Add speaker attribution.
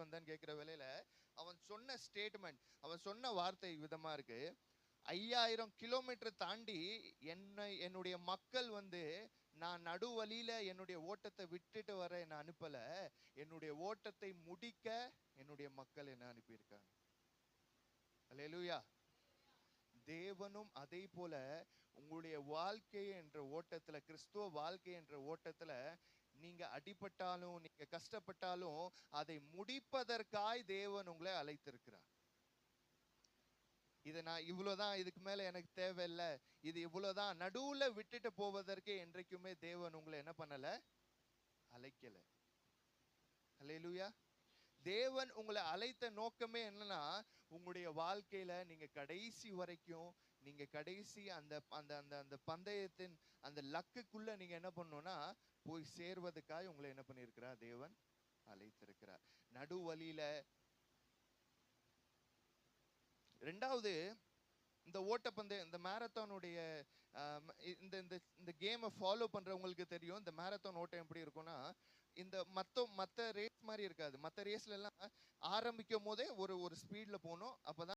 Speaker 1: வந்தேன்னு கேட்கிற வேலையில அவன் சொன்ன ஸ்டேட்மெண்ட், அவன் சொன்ன வார்த்தை விதமா இருக்கு. 5000 கிலோமீட்டர் தாண்டி என்னுடைய மக்கள் வந்து நான் நடுவழியில என்னுடைய ஓட்டத்தை விட்டுட்டு வர என்ன அனுப்பல, என்னுடைய ஓட்டத்தை முடிக்க என்னுடைய மக்கள் என்ன அனுப்பியிருக்காங்க. அல்லேலூயா. தேவனும் அதே போல உங்களுடைய வாழ்க்கை என்ற ஓட்டத்துல, கிறிஸ்துவ வாழ்க்கை என்ற ஓட்டத்துல நீங்க அடிபட்டாலும் நீங்க கஷ்டப்பட்டாலும் அதை முடிப்பதற்காய் தேவன் உங்களை அழைத்திருக்கிறார். இதை நான் இவ்வளவுதான், இதுக்கு மேல எனக்கு தேவையில்லை, இது இவ்வளவுதான் நடுவுல விட்டுட்டு போவதற்கு என்றைக்குமே தேவன் உங்களை என்ன பண்ணல, அழைக்கல. அல்லேலூயா. தேவன் உங்களை அழைத்த நோக்கமே என்னன்னா, உங்களுடைய வாழ்க்கையில நீங்க கடைசி வரைக்கும், நீங்க கடைசி அந்த அந்த அந்த அந்த பந்தயத்தின் அந்த லக்குக்குள்ள நீங்க என்ன பண்ணணும்னா போய் சேர்வதற்காக உங்களை என்ன பண்ணியிருக்கிறார், தேவன் அழைத்திருக்கிறார். நடுவழியில ரெண்டாவது, இந்த ஓட்டப்பந்தயம், இந்த மேரத்தானுடைய இந்த இந்த இந்த கேமை ஃபாலோ பண்றவங்களுக்கு தெரியும் இந்த மேரத்தான் ஓட்டம் எப்படி இருக்கும்னா, இந்த மற்ற ரேஸ் மாதிரி இருக்காது. மற்ற ரேஸ்ல எல்லாம் ஆரம்பிக்கும் போதே ஒரு ஸ்பீட்ல போகணும், அப்பதான்